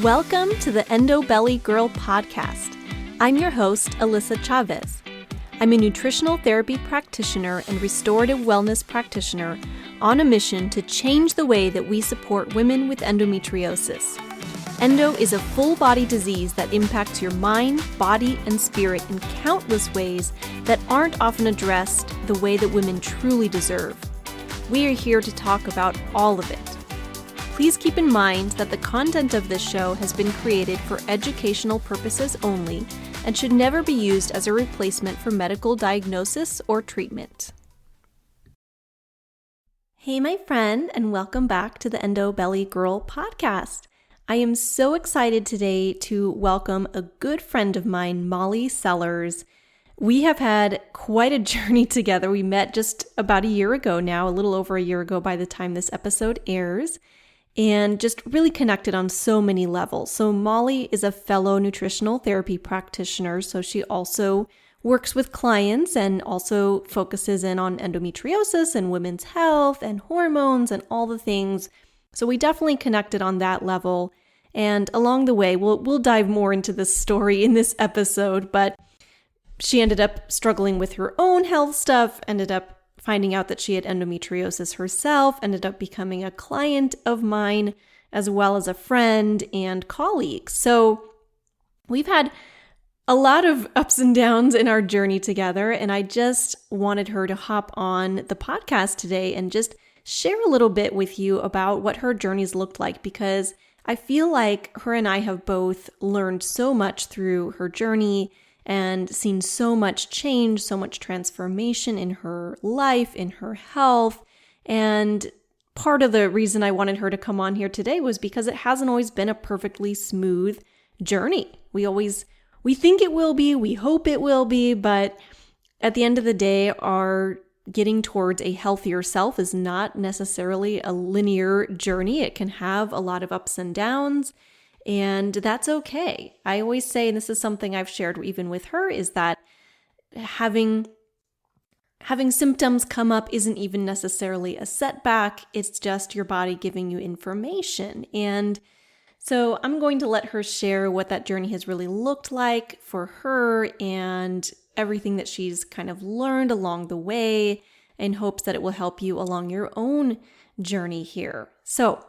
Welcome to the Endo Belly Girl podcast. I'm your host, Alyssa Chavez. I'm a nutritional therapy practitioner and restorative wellness practitioner on a mission to change the way that we support women with endometriosis. Endo is a full-body disease that impacts your mind, body, and spirit in countless ways that aren't often addressed the way that women truly deserve. We are here to talk about all of it. Please keep in mind that the content of this show has been created for educational purposes only and should never be used as a replacement for medical diagnosis or treatment. Hey, my friend, and welcome back to the Endo Belly Girl podcast. I am so excited today to welcome a good friend of mine, Molly Sellers. We have had quite a journey together. We met just about a year ago now, a little over a year ago by the time this episode airs, and just really connected on so many levels. So Molly is a fellow nutritional therapy practitioner, so she also works with clients and also focuses in on endometriosis and women's health and hormones and all the things. So we definitely connected on that level. And along the way, we'll dive more into this story in this episode, but she ended up struggling with her own health stuff, ended up finding out that she had endometriosis herself, ended up becoming a client of mine, as well as a friend and colleague. So we've had a lot of ups and downs in our journey together, and I just wanted her to hop on the podcast today and just share a little bit with you about what her journeys looked like, because I feel like her and I have both learned so much through her journey and seen so much change, so much transformation in her life, in her health. And part of the reason I wanted her to come on here today was because it hasn't always been a perfectly smooth journey. We think it will be, we hope it will be, but at the end of the day, our getting towards a healthier self is not necessarily a linear journey. It can have a lot of ups and downs. And that's okay. I always say, and this is something I've shared even with her, is that having symptoms come up isn't even necessarily a setback. It's just your body giving you information. And so I'm going to let her share what that journey has really looked like for her and everything that she's kind of learned along the way, in hopes that it will help you along your own journey here. So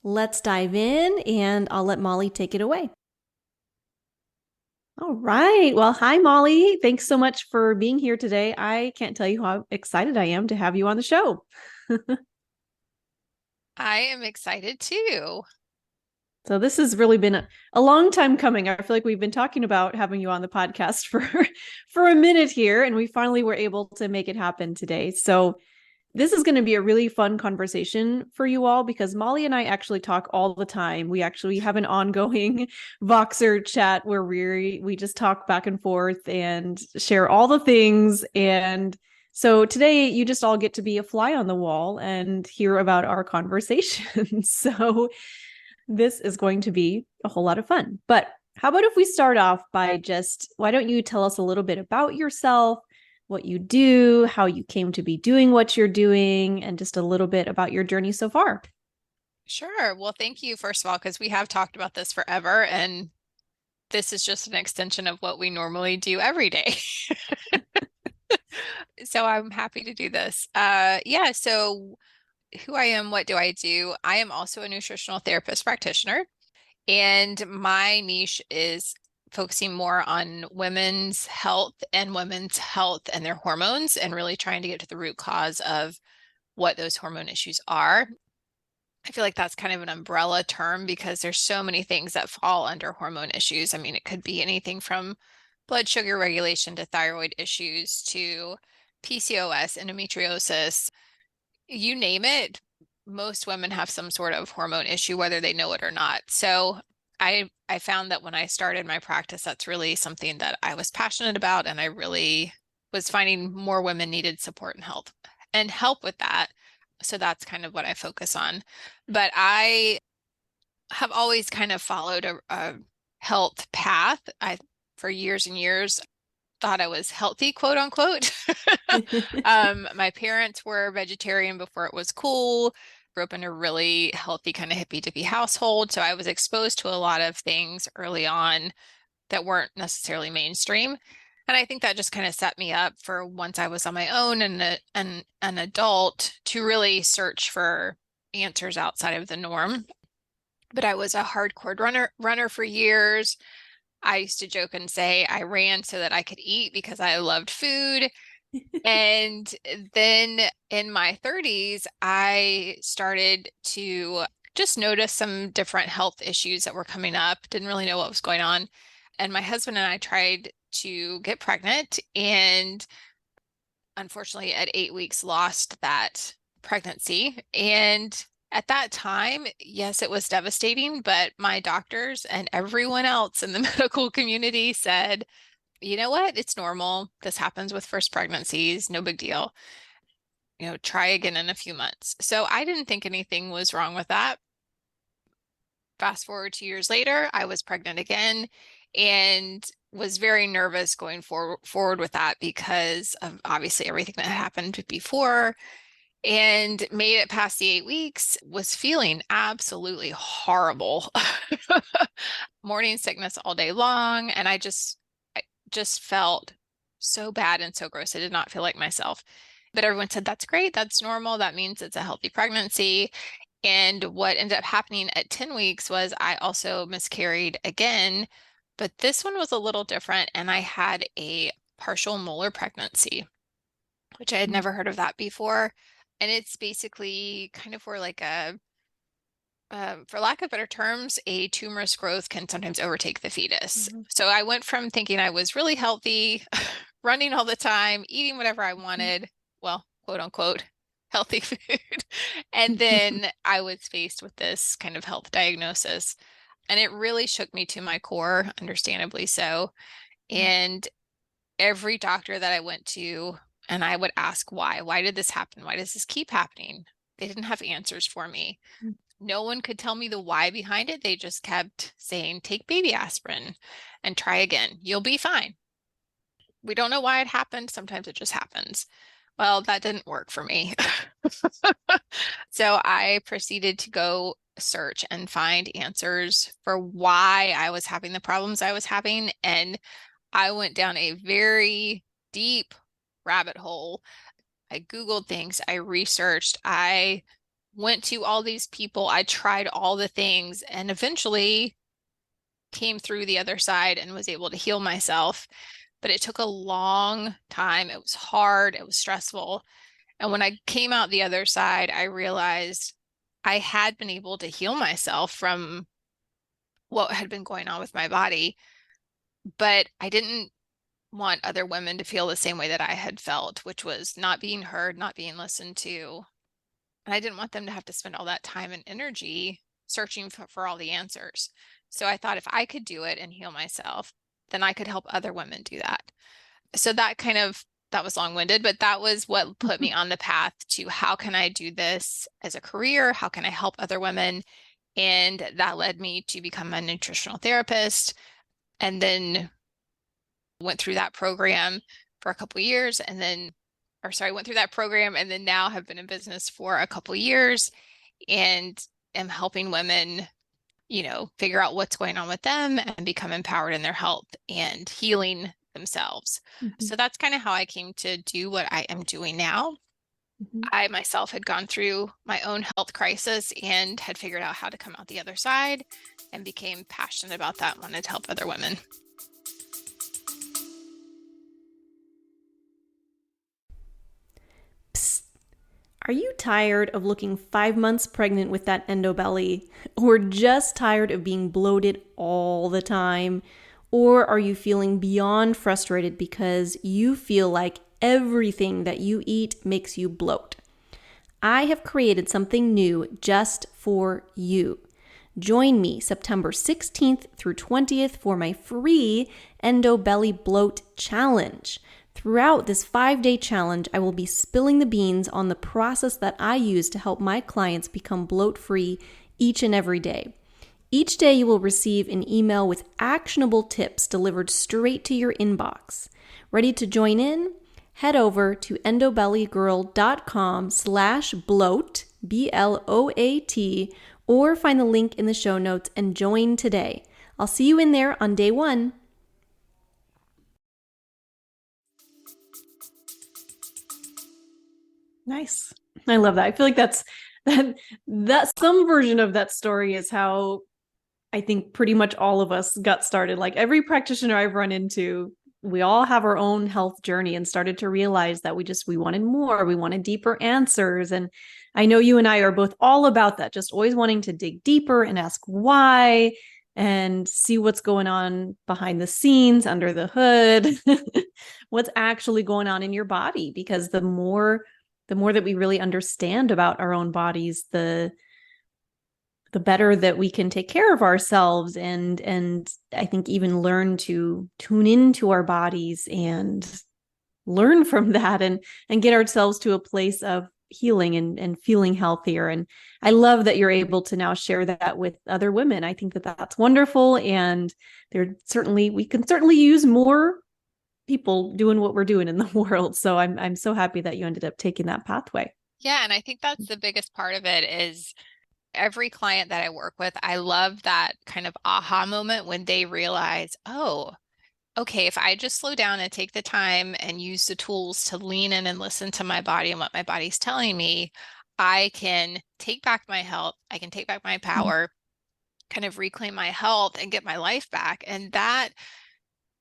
let's dive in, and I'll let Molly take it away. All right. Well, hi, Molly. Thanks so much for being here today. I can't tell you how excited I am to have you on the show. I am excited too. So this has really been a long time coming. I feel like we've been talking about having you on the podcast for a minute here, and we finally were able to make it happen today. So this is going to be a really fun conversation for you all, because Molly and I actually talk all the time. We actually have an ongoing Voxer chat where we just talk back and forth and share all the things. And so today you just all get to be a fly on the wall and hear about our conversation. So this is going to be a whole lot of fun. But how about if we start off by why don't you tell us a little bit about yourself, what you do, how you came to be doing what you're doing, and just a little bit about your journey so far. Sure. Well, thank you, first of all, because we have talked about this forever, and this is just an extension of what we normally do every day. So I'm happy to do this. So who I am, what do? I am also a nutritional therapist practitioner, and my niche is focusing more on women's health and their hormones, and really trying to get to the root cause of what those hormone issues are. I feel like that's kind of an umbrella term because there's so many things that fall under hormone issues. I mean, it could be anything from blood sugar regulation to thyroid issues to PCOS, endometriosis, you name it. Most women have some sort of hormone issue, whether they know it or not. So I found that when I started my practice, that's really something that I was passionate about, and I really was finding more women needed support and help with that. So that's kind of what I focus on. But I have always kind of followed a health path. For years and years, thought I was healthy, quote unquote. My parents were vegetarian before it was cool. grew up in a really healthy kind of hippy-dippy household. So I was exposed to a lot of things early on that weren't necessarily mainstream. And I think that just kind of set me up for once I was on my own and an adult to really search for answers outside of the norm. But I was a hardcore runner for years. I used to joke and say I ran so that I could eat because I loved food. And then in my 30s, I started to just notice some different health issues that were coming up. Didn't really know what was going on. And my husband and I tried to get pregnant, and unfortunately at 8 weeks lost that pregnancy. And at that time, yes, it was devastating, but my doctors and everyone else in the medical community said, you know what? It's normal. This happens with first pregnancies. No big deal. Try again in a few months. So I didn't think anything was wrong with that. Fast forward 2 years later, I was pregnant again and was very nervous going forward with that because of obviously everything that happened before, and made it past the 8 weeks, was feeling absolutely horrible. Morning sickness all day long. And I just felt so bad and so gross. I did not feel like myself. But everyone said, that's great. That's normal. That means it's a healthy pregnancy. And what ended up happening at 10 weeks was I also miscarried again, but this one was a little different. And I had a partial molar pregnancy, which I had never heard of that before. And it's basically kind of where like for lack of better terms, a tumorous growth can sometimes overtake the fetus. Mm-hmm. So I went from thinking I was really healthy, running all the time, eating whatever I wanted, well, quote unquote, healthy food. And then I was faced with this kind of health diagnosis. And it really shook me to my core, understandably so. And every doctor that I went to, and I would ask why did this happen? Why does this keep happening? They didn't have answers for me. No one could tell me the why behind it. They just kept saying, take baby aspirin and try again. You'll be fine. We don't know why it happened. Sometimes it just happens. Well, that didn't work for me. So I proceeded to go search and find answers for why I was having the problems I was having. And I went down a very deep rabbit hole. I Googled things, I researched, I went to all these people, I tried all the things, and eventually came through the other side and was able to heal myself. But it took a long time. It was hard. It was stressful. And when I came out the other side, I realized I had been able to heal myself from what had been going on with my body. But I didn't want other women to feel the same way that I had felt, which was not being heard, not being listened to. And I didn't want them to have to spend all that time and energy searching for all the answers. So I thought if I could do it and heal myself, then I could help other women do that. So that was long-winded, but that was what put me on the path to how can I do this as a career? How can I help other women? And that led me to become a nutritional therapist, and then went through that program for a couple of years went through that program and then now have been in business for a couple of years and am helping women, figure out what's going on with them and become empowered in their health and healing themselves. Mm-hmm. So that's kind of how I came to do what I am doing now. Mm-hmm. I myself had gone through my own health crisis and had figured out how to come out the other side and became passionate about that, wanted to help other women. Are you tired of looking 5 months pregnant with that endo belly? Or just tired of being bloated all the time? Or are you feeling beyond frustrated because you feel like everything that you eat makes you bloat? I have created something new just for you. Join me September 16th through 20th for my free Endo Belly Bloat Challenge. Throughout this 5-day challenge, I will be spilling the beans on the process that I use to help my clients become bloat-free each and every day. Each day you will receive an email with actionable tips delivered straight to your inbox. Ready to join in? head over to endobellygirl.com/bloat, BLOAT, or find the link in the show notes and join today. I'll see you in there on day 1. Nice. I love that. I feel like that some version of that story is how I think pretty much all of us got started. Like every practitioner I've run into, we all have our own health journey and started to realize that we wanted more, we wanted deeper answers. And I know you and I are both all about that, just always wanting to dig deeper and ask why and see what's going on behind the scenes, under the hood, what's actually going on in your body. Because the more that we really understand about our own bodies, the better that we can take care of ourselves and I think even learn to tune into our bodies and learn from that and get ourselves to a place of healing and feeling healthier. And I love that you're able to now share that with other women. I think that that's wonderful. And we can certainly use more people doing what we're doing in the world. So I'm so happy that you ended up taking that pathway. Yeah, and I think that's the biggest part of it is every client that I work with, I love that kind of aha moment when they realize, oh, okay, if I just slow down and take the time and use the tools to lean in and listen to my body and what my body's telling me, I can take back my health, I can take back my power, kind of reclaim my health and get my life back. And that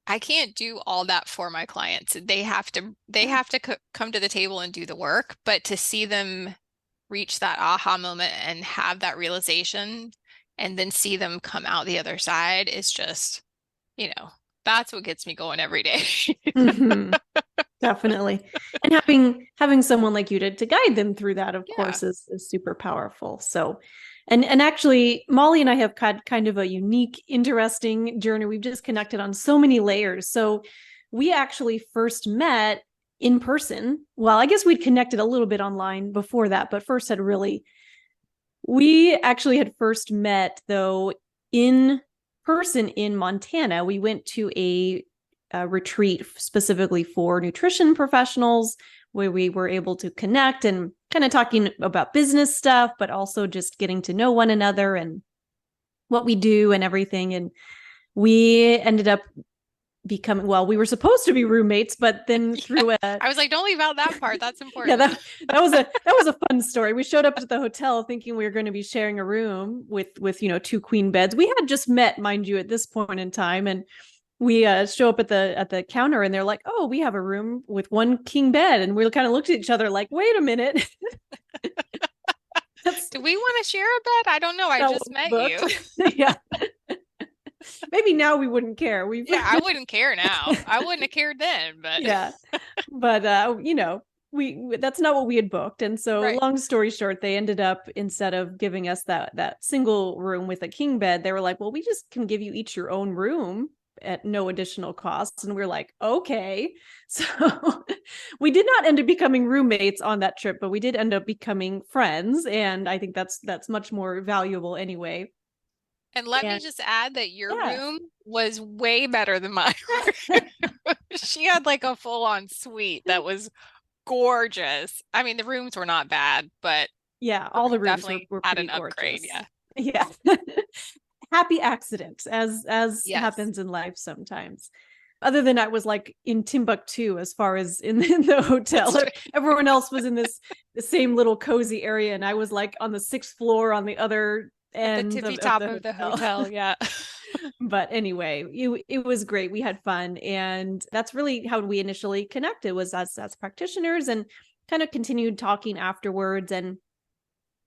I can't do all that for my clients. They have to come to the table and do the work, but to see them reach that aha moment and have that realization and then see them come out the other side is just, that's what gets me going every day. Mm-hmm. Definitely. And having someone like you to guide them through that, of course, is super powerful. So, and actually, Molly and I have had kind of a unique, interesting journey. We've just connected on so many layers. So we actually first met in person. Well, I guess we'd connected a little bit online before that, but we actually had first met though in person in Montana. We went to a retreat specifically for nutrition professionals where we were able to connect and kind of talking about business stuff, but also just getting to know one another and what we do and everything. And we ended up becoming, well, we were supposed to be roommates, but then through I was like, don't leave out that part. That's important. Yeah, that was a fun story. We showed up at the hotel thinking we were going to be sharing a room with 2 queen beds. We had just met, mind you, at this point in time, and we show up at the counter and they're like, oh, we have a room with 1 king bed. And we kind of looked at each other like, wait a minute. Do we want to share a bed? I don't know. I just met you. Yeah. Maybe now we wouldn't care. I wouldn't care now. I wouldn't have cared then, but yeah. But that's not what we had booked. And so long story short, they ended up, instead of giving us that single room with a king bed, they were like, well, we just can give you each your own room at no additional cost. And we're like, okay. So we did not end up becoming roommates on that trip, but we did end up becoming friends. And I think that's much more valuable anyway. And let me just add that your room was way better than mine. She had like a full-on suite that was gorgeous. I mean, the rooms were not bad, but all the rooms were had pretty an upgrade. Gorgeous. Yeah. Happy accidents, as happens in life sometimes. Other than I was like in Timbuktu as far as in the hotel. Everyone else was in the same little cozy area, and I was like on the 6th floor on the other end, the tippy top of the hotel. Yeah. But anyway, it was great. We had fun, and that's really how we initially connected, was as practitioners, and kind of continued talking afterwards. And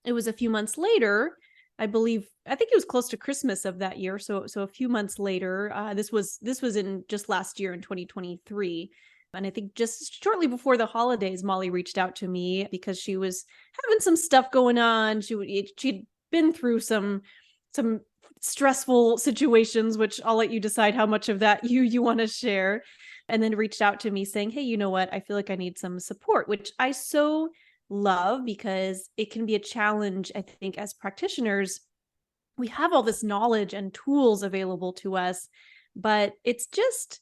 it was a few months later, I think it was close to Christmas of that year. So a few months later, this was in just last year in 2023. And I think just shortly before the holidays, Molly reached out to me because she was having some stuff going on. She'd been through some stressful situations, which I'll let you decide how much of that you want to share. And then reached out to me saying, hey, you know what? I feel like I need some support, which I so love, because it can be a challenge. I think as practitioners, we have all this knowledge and tools available to us, but it's just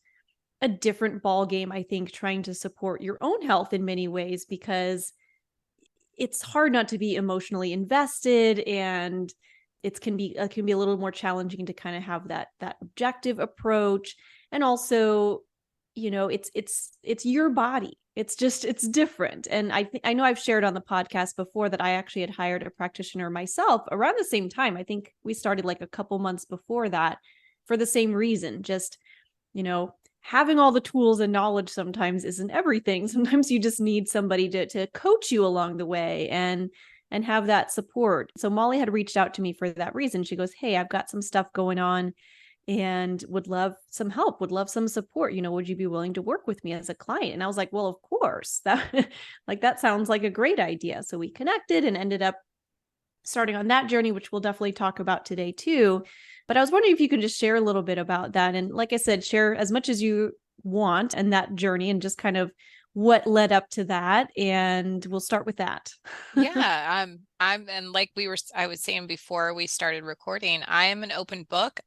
a different ball game, I think, trying to support your own health in many ways, because it's hard not to be emotionally invested, and it can be a little more challenging to kind of have that objective approach. And also, it's your body. It's different. And I know I've shared on the podcast before that I actually had hired a practitioner myself around the same time. I think we started like a couple months before that, for the same reason. Just, having all the tools and knowledge sometimes isn't everything. Sometimes you just need somebody to coach you along the way and have that support. So Molly had reached out to me for that reason. She goes, "Hey, I've got some stuff going on and would love some help, would love some support. Would you be willing to work with me as a client?" And I was like, "Well, of course." That sounds like a great idea. So we connected and ended up starting on that journey, which we'll definitely talk about today too. But I was wondering if you could just share a little bit about that. And like I said, share as much as you want and that journey, and just kind of what led up to that. And we'll start with that. Yeah, and like I was saying before we started recording, I am an open book.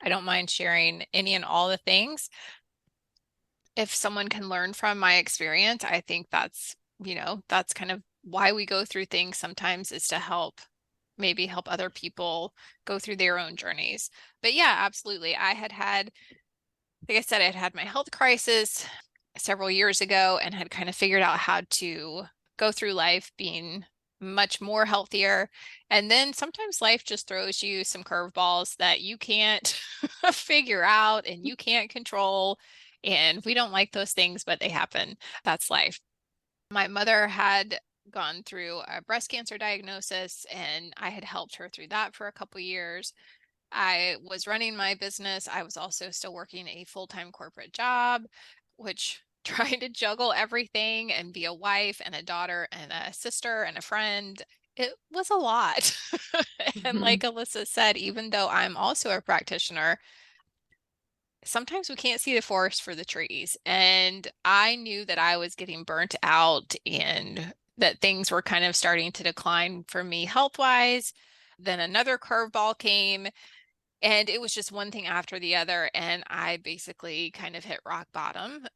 I don't mind sharing any and all the things. If someone can learn from my experience, I think that's kind of why we go through things sometimes, is to maybe help other people go through their own journeys. But yeah, absolutely. Like I said, I had my health crisis several years ago and had kind of figured out how to go through life being much more healthier. And then sometimes life just throws you some curveballs that you can't figure out and you can't control. And we don't like those things, but they happen. That's life. My mother had gone through a breast cancer diagnosis, and I had helped her through that for a couple years. I was running my business. I was also still working a full-time corporate job, which trying to juggle everything and be a wife and a daughter and a sister and a friend, it was a lot. And like Alyssa said, even though I'm also a practitioner, sometimes we can't see the forest for the trees. And I knew that I was getting burnt out and that things were kind of starting to decline for me health-wise. Then another curveball came, and it was just one thing after the other. And I basically kind of hit rock bottom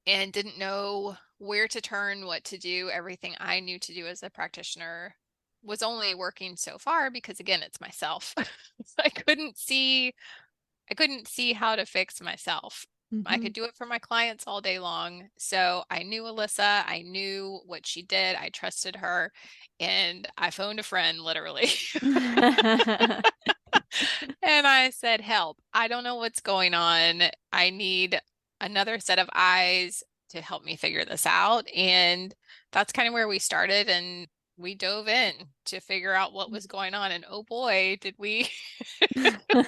and didn't know where to turn, what to do. Everything I knew to do as a practitioner was only working so far because, again, it's myself. I couldn't see how to fix myself. I could do it for my clients all day long. So I knew Alyssa, I knew what she did, I trusted her, and I phoned a friend literally. And I said, "Help, I don't know what's going on. I need another set of eyes to help me figure this out." And that's kind of where we started, and we dove in to figure out what was going on. And oh boy, did we,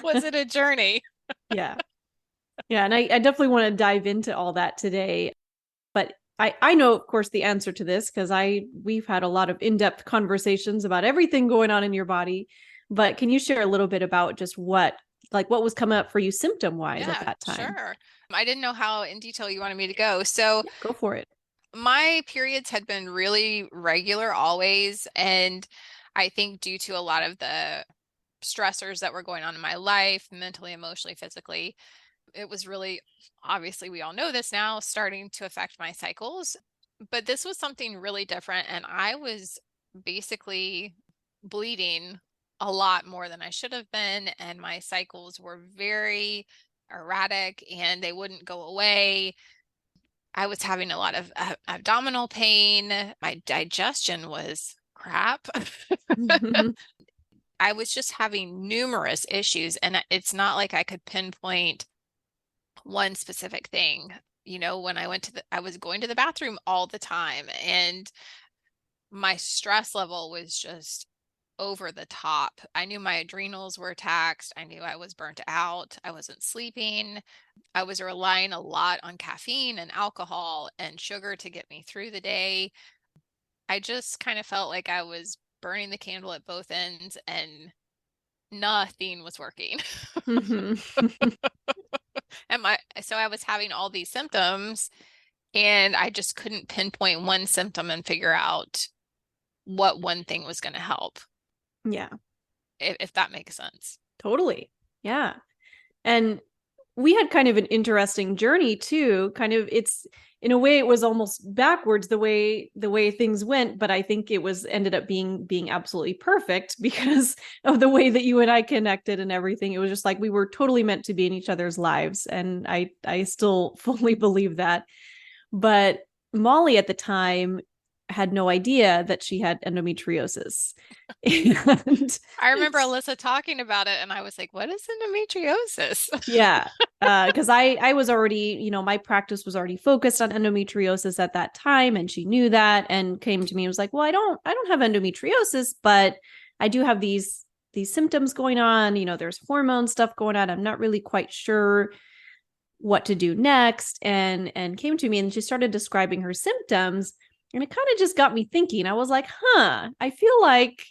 was it a journey? Yeah. Yeah. And I definitely want to dive into all that today. But I know, of course, the answer to this, because we've had a lot of in-depth conversations about everything going on in your body. But can you share a little bit about just what was coming up for you symptom-wise at Yeah, that time? sure. I didn't know how in detail you wanted me to go. So Yeah, go for it. my periods had been really regular always. And I think due to a lot of the stressors that were going on in my life, mentally, emotionally, physically, it was really, obviously, we all know this now, starting to affect my cycles. But this was something really different. And I was basically bleeding a lot more than I should have been. And my cycles were very erratic and they wouldn't go away. I was having a lot of abdominal pain. My digestion was crap. I was just having numerous issues, and it's not like I could pinpoint one specific thing. When I was going to the bathroom all the time, and my stress level was just over the top. I knew my adrenals were taxed. I knew I was burnt out. I wasn't sleeping. I was relying a lot on caffeine and alcohol and sugar to get me through the day. I just kind of felt like I was burning the candle at both ends and nothing was working. So I was having all these symptoms and I just couldn't pinpoint one symptom and figure out what one thing was going to help. Yeah, If that makes sense. totally. Yeah. And we had kind of an interesting journey too. Kind of, it's in a way it was almost backwards the way things went, but I think it was ended up being absolutely perfect because of the way that you and I connected and everything. It was just like we were totally meant to be in each other's lives, and I still fully believe that. But Molly at the time had no idea that she had endometriosis. And I remember Alyssa talking about it and I was like, what is endometriosis? yeah, because I was already, my practice was already focused on endometriosis at that time, and she knew that and came to me and was like, well, I don't have endometriosis, but I do have these symptoms going on. There's hormone stuff going on. I'm not really quite sure what to do next, and came to me and she started describing her symptoms, and it kind of just got me thinking. I was like, I feel like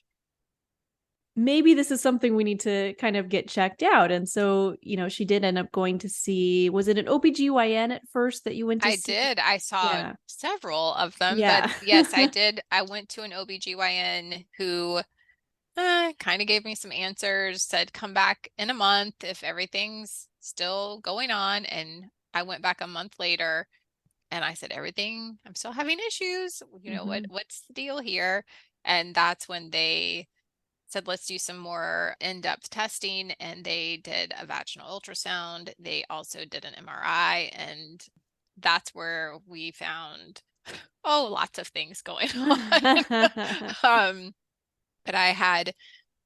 maybe this is something we need to kind of get checked out. And so, she did end up going to see, was it an OBGYN at first that you went to I see? did. I saw Yeah. several of them, but Yeah. yes, I did. I went to an OBGYN who kind of gave me some answers, said come back in a month if everything's still going on. And I went back a month later and I said, everything, I'm still having issues. Mhm. What's the deal here? And that's when they said, let's do some more in-depth testing. And they did a vaginal ultrasound. They also did an MRI. And that's where we found, lots of things going on. um, but I had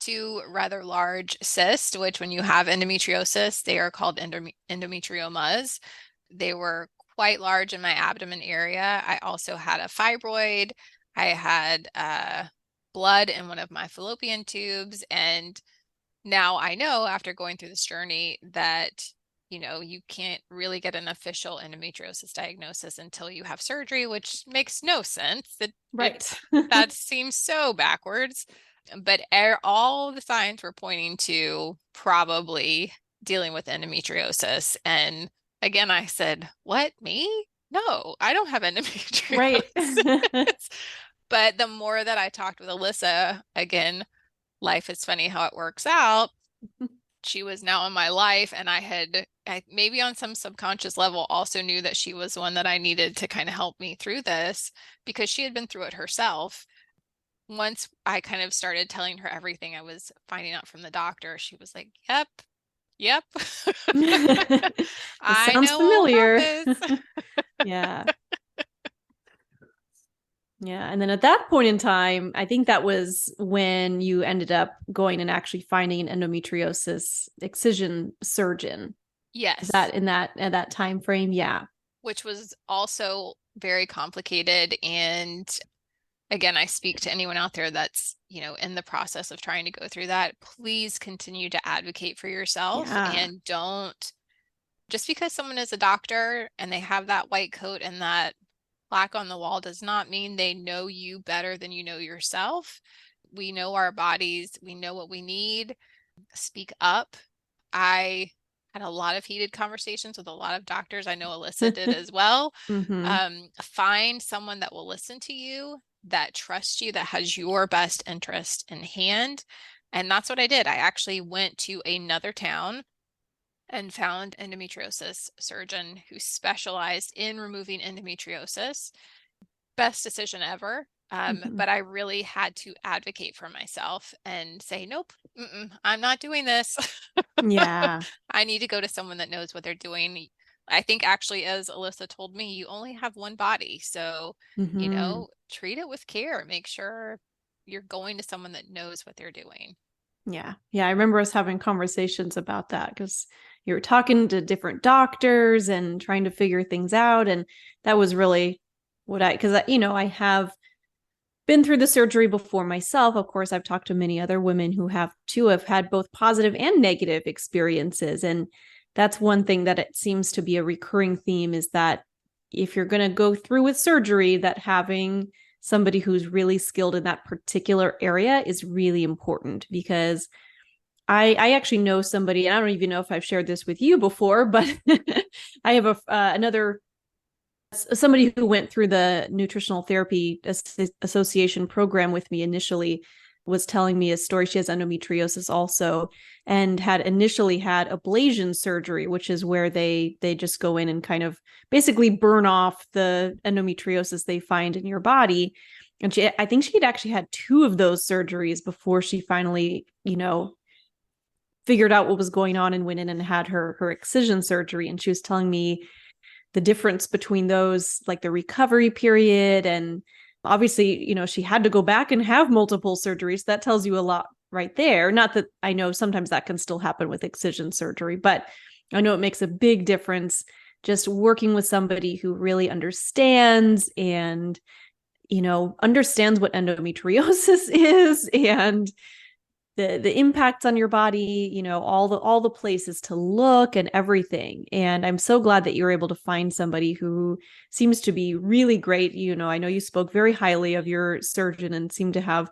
two rather large cysts, which when you have endometriosis, they are called endometriomas. They were quite large in my abdomen area. I also had a fibroid. I had blood in one of my fallopian tubes. And now I know after going through this journey that, you can't really get an official endometriosis diagnosis until you have surgery, which makes no sense. Right. That seems so backwards. But all the signs were pointing to probably dealing with endometriosis. And again, I said, what, me? No, I don't have Right. endometriosis. But the more that I talked with Alyssa, again, life is funny how it works out. She was now in my life, and I maybe on some subconscious level also knew that she was one that I needed to kind of help me through this because she had been through it herself. Once I kind of started telling her everything I was finding out from the doctor, she was like, yep, yep. This I sounds know all about familiar. this. Yeah. Yeah. And then at that point in time, I think that was when you ended up going and actually finding an endometriosis excision surgeon. Is Yes, that in that at that time frame? Yeah. which was also very complicated. And again, I speak to anyone out there that's, in the process of trying to go through that. Please continue to advocate for yourself Yeah. and don't just because someone is a doctor and they have that white coat and that plaque on the wall does not mean they know you better than you know yourself. We know our bodies, we know what we need. Speak up. I had a lot of heated conversations with a lot of doctors. I know Alyssa did as well. Mm-hmm. Find someone that will listen to you, that trusts you, that has your best interest in hand. And that's what I did. I actually went to another town and found endometriosis surgeon who specialized in removing endometriosis. Best decision ever. Mm-hmm. But I really had to advocate for myself and say, nope, I'm not doing this. Yeah. I need to go to someone that knows what they're doing. I think actually, as Alyssa told me, you only have one body. So, Mm-hmm. treat it with care. Make sure you're going to someone that knows what they're doing. Yeah. Yeah. I remember us having conversations about that because you were talking to different doctors and trying to figure things out. And that was really because, I have been through the surgery before myself. Of course, I've talked to many other women who have had both positive and negative experiences. And that's one thing that it seems to be a recurring theme is that if you're going to go through with surgery, that having somebody who's really skilled in that particular area is really important because I actually know somebody, and I don't even know if I've shared this with you before, but I have another somebody who went through the nutritional therapy association program with me initially. was telling me a story. She has endometriosis also, and had initially had ablation surgery, which is where they just go in and kind of basically burn off the endometriosis they find in your body. And I think she'd actually had two of those surgeries before she finally, figured out what was going on and went in and had her excision surgery. And she was telling me the difference between those, like the recovery period. And obviously, she had to go back and have multiple surgeries. That tells you a lot right there. Not that I know sometimes that can still happen with excision surgery, but I know it makes a big difference just working with somebody who really understands and, understands what endometriosis is and the impacts on your body, all the places to look and everything. And I'm so glad that you're able to find somebody who seems to be really great. I know you spoke very highly of your surgeon and seem to have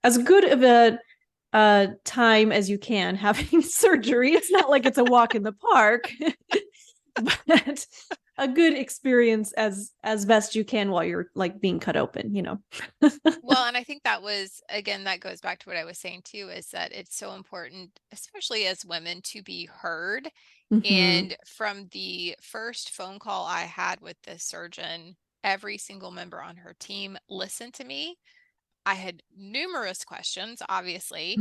as good of a time as you can having surgery. It's not like it's a walk in the park, but a good experience as best you can while you're like being cut open. Well, and I think that was, again, that goes back to what I was saying too, is that it's so important, especially as women, to be heard. Mm-hmm. And from the first phone call I had with the surgeon, every single member on her team listened to me. I had numerous questions, obviously,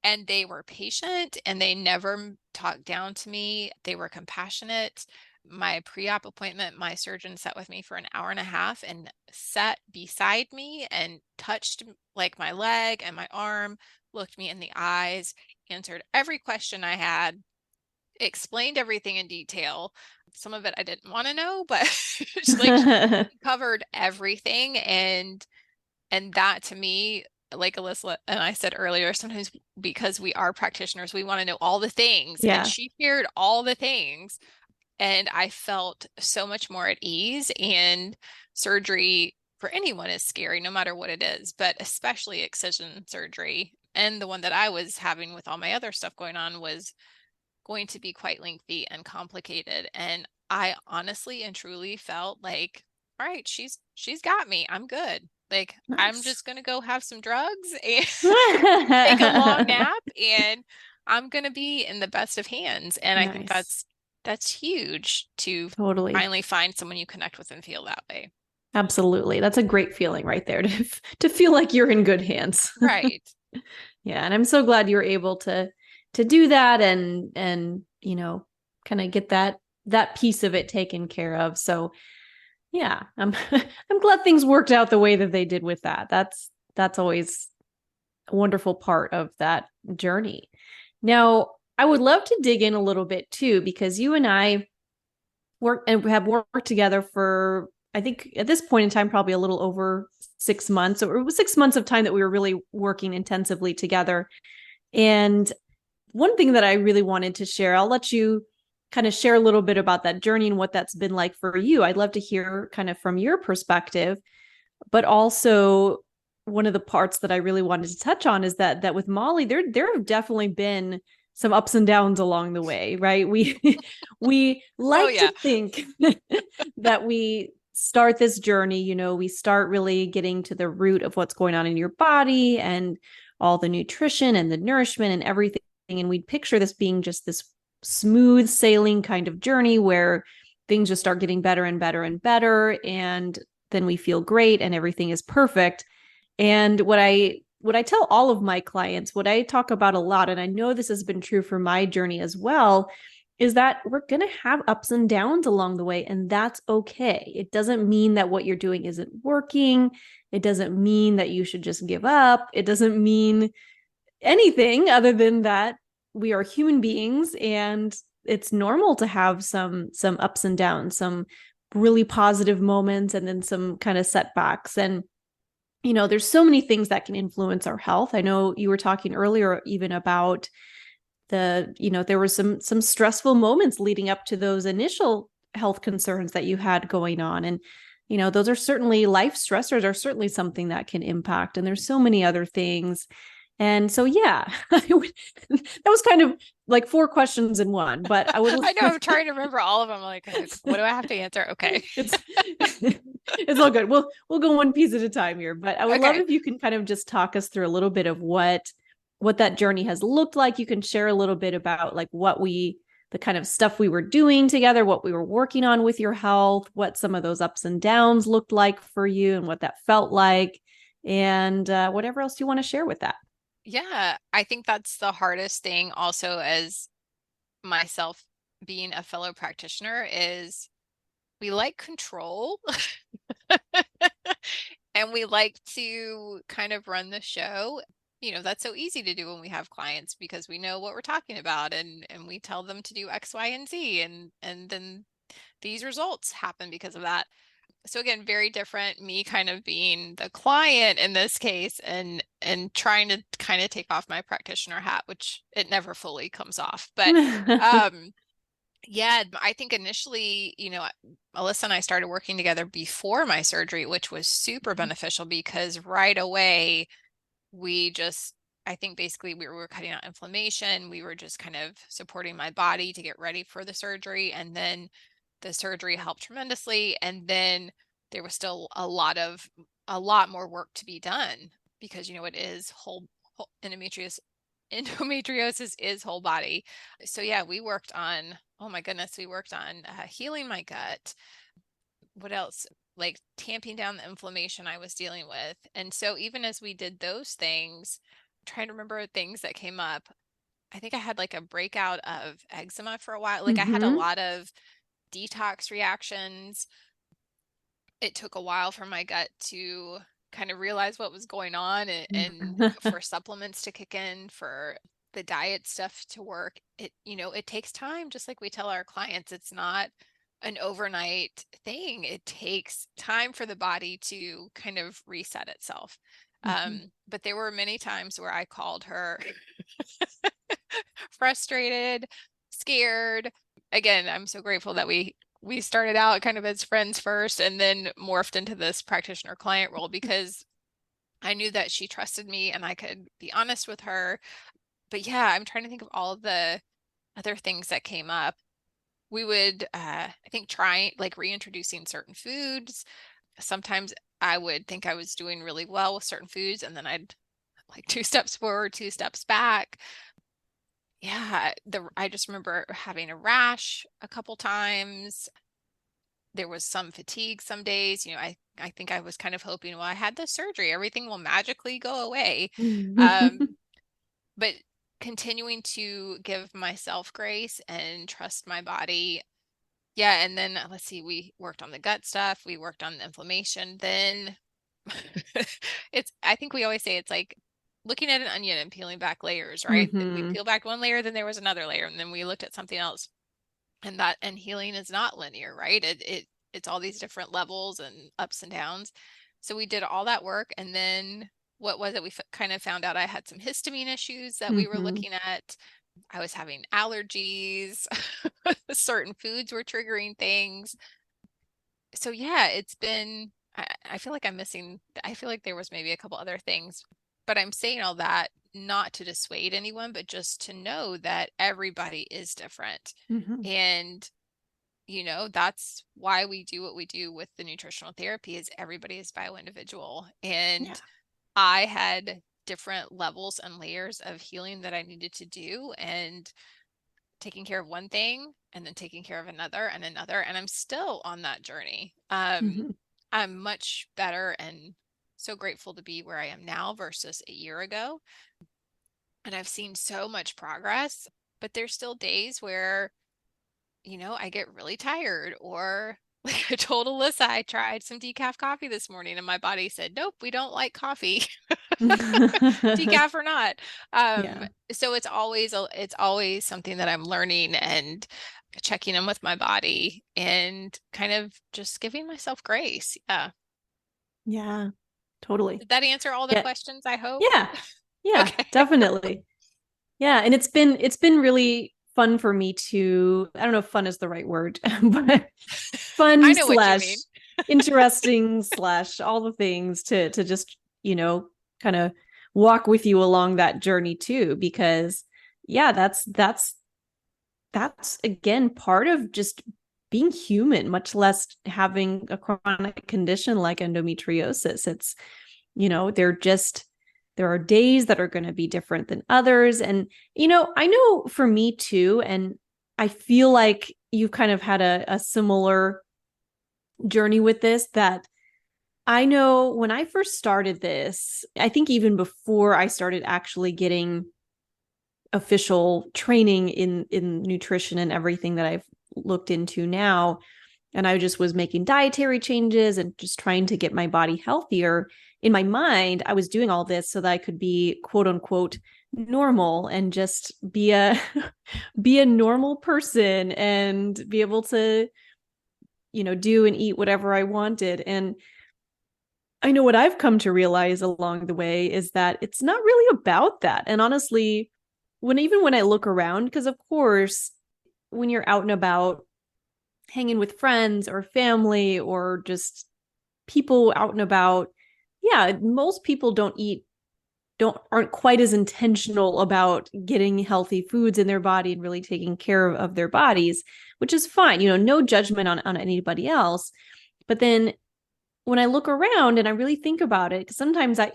and they were patient and they never talked down to me. They were compassionate. My pre-op appointment, my surgeon sat with me for an hour and a half and sat beside me and touched like my leg and my arm, looked me in the eyes, answered every question I had, explained everything in detail. Some of it I didn't want to know, but like she covered everything. And that to me, like Alyssa and I said earlier, sometimes because we are practitioners, we want to know all the things. And Yeah. she shared all the things. And I felt so much more at ease. And surgery for anyone is scary, no matter what it is, but especially excision surgery. And the one that I was having with all my other stuff going on was going to be quite lengthy and complicated. And I honestly and truly felt like, all right, she's got me. I'm good. Like, I'm Nice. just going to go have some drugs and take a long nap, and I'm going to be in the best of hands. And I think Nice. that's huge to Totally. finally find someone you connect with and feel that way. Absolutely. That's a great feeling right there to feel like you're in good hands. Right. Yeah, and I'm so glad you were able to do that and kind of get that piece of it taken care of. So, yeah, I'm I'm glad things worked out the way that they did with that. That's always a wonderful part of that journey. Now, I would love to dig in a little bit too, because you and I work and have worked together for, I think at this point in time, probably a little over 6 months. So it was 6 months of time that we were really working intensively together. And one thing that I really wanted to share, I'll let you kind of share a little bit about that journey and what that's been like for you. I'd love to hear kind of from your perspective, but also one of the parts that I really wanted to touch on is that with Molly, there have definitely been some ups and downs along the way, right? We Oh, like yeah. to think that we start this journey, we start really getting to the root of what's going on in your body and all the nutrition and the nourishment and everything. And we'd picture this being just this smooth sailing kind of journey where things just start getting better and better and better. And then we feel great and everything is perfect. And what I tell all of my clients, what I talk about a lot, and I know this has been true for my journey as well, is that we're going to have ups and downs along the way, and that's okay. It doesn't mean that what you're doing isn't working. It doesn't mean that you should just give up. It doesn't mean anything other than that we are human beings and it's normal to have some ups and downs, some really positive moments and then some kind of setbacks. And there's so many things that can influence our health. I know you were talking earlier even about there were some stressful moments leading up to those initial health concerns that you had going on. And, those are certainly life stressors are certainly something that can impact. And there's so many other things. And so, yeah, that was kind of like four questions in one, but I would, I know I'm trying to remember all of them. Like, what do I have to answer? Okay. it's, it's all good. We'll go one piece at a time here, but I would love Okay. if you can kind of just talk us through a little bit of what that journey has looked like. You can share a little bit about like the kind of stuff we were doing together, what we were working on with your health, what some of those ups and downs looked like for you and what that felt like, and whatever else you want to share with that. Yeah, I think that's the hardest thing also as myself being a fellow practitioner is we like control and we like to kind of run the show. That's so easy to do when we have clients because we know what we're talking about and we tell them to do X, Y, and Z and then these results happen because of that. So again, very different, me kind of being the client in this case and trying to kind of take off my practitioner hat, which it never fully comes off. But yeah, I think initially, Alyssa and I started working together before my surgery, which was super beneficial because right away we just, I think basically we were cutting out inflammation. We were just kind of supporting my body to get ready for the surgery. And then the surgery helped tremendously. And then there was still a lot more work to be done because, it is whole endometriosis is whole body. So yeah, we worked on, oh my goodness, we worked on healing my gut. What else? Like tamping down the inflammation I was dealing with. And so even as we did those things, I'm trying to remember things that came up. I think I had like a breakout of eczema for a while. Like I had a Mm-hmm. lot of detox reactions. It took a while for my gut to kind of realize what was going on and for supplements to kick in, for the diet stuff to work. It takes time, just like we tell our clients. It's not an overnight thing. It takes time for the body to kind of reset itself. But there were many times where I called her frustrated, scared. Again, I'm so grateful that we started out kind of as friends first and then morphed into this practitioner client role because I knew that she trusted me and I could be honest with her. But yeah, I'm trying to think of all of the other things that came up. We would, I think, try like reintroducing certain foods. Sometimes I would think I was doing really well with certain foods and then I'd like 2 steps forward, 2 steps back. Yeah, I just remember having a rash a couple times. There was some fatigue some days. I think I was kind of hoping, well, I had the surgery, everything will magically go away. Mm-hmm. Um, but continuing to give myself grace and trust my body. Yeah, and then let's see, we worked on the gut stuff, we worked on the inflammation. Then I think we always say it's like looking at an onion and peeling back layers, right? We Mm-hmm. peel back one layer, then there was another layer, and then we looked at something else. And healing is not linear, right? It's all these different levels and ups and downs. So we did all that work, and then what was it? We kind of found out I had some histamine issues that we were Mm-hmm. looking at. I was having allergies. Certain foods were triggering things. So yeah, it's been, I feel like I feel like there was maybe a couple other things, but I'm saying all that not to dissuade anyone, but just to know that everybody is different. Mm-hmm. And, that's why we do what we do with the nutritional therapy is everybody is bio-individual. Yeah. And I had different levels and layers of healing that I needed to do. And taking care of one thing and then taking care of another and another. And I'm still on that journey. Mm-hmm. I'm much better and so grateful to be where I am now versus a year ago. And I've seen so much progress, but there's still days where, I get really tired or like I told Alyssa, I tried some decaf coffee this morning and my body said, nope, we don't like coffee. Decaf or not. Yeah. So it's always something that I'm learning and checking in with my body and kind of just giving myself grace. Yeah. Yeah. Totally. Did that answer all the Yeah. questions, I hope? Yeah. Yeah, Okay. definitely. Yeah, and it's been really fun for me to, I don't know if fun is the right word, but I fun know what you slash mean. interesting slash all the things to just, kind of walk with you along that journey too, because yeah, that's again part of just being human, much less having a chronic condition like endometriosis. It's, there are days that are going to be different than others. And, I know for me too, and I feel like you've kind of had a similar journey with this, that I know when I first started this, I think even before I started actually getting official training in nutrition and everything that I've looked into now, and I just was making dietary changes and just trying to get my body healthier. In my mind, I was doing all this so that I could be quote unquote normal and just be a be a normal person and be able to, do and eat whatever I wanted. And I know what I've come to realize along the way is that it's not really about that. And honestly, when I look around, because of course, when you're out and about hanging with friends or family or just people out and about, yeah, most people aren't quite as intentional about getting healthy foods in their body and really taking care of their bodies, which is fine. No judgment on anybody else. But then when I look around and I really think about it, because sometimes I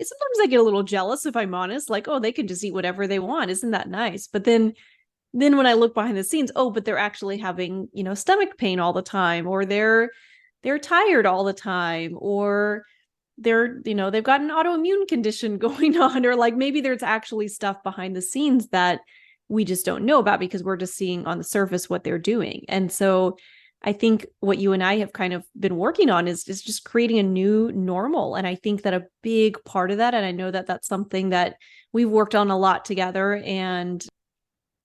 get a little jealous, if I'm honest, like, oh, they can just eat whatever they want. Isn't that nice? But then when I look behind the scenes, oh, but they're actually having, stomach pain all the time, or they're tired all the time, or they've got an autoimmune condition going on, or like maybe there's actually stuff behind the scenes that we just don't know about because we're just seeing on the surface what they're doing. And so I think what you and I have kind of been working on is just creating a new normal. And I think that a big part of that, and I know that that's something that we've worked on a lot together, and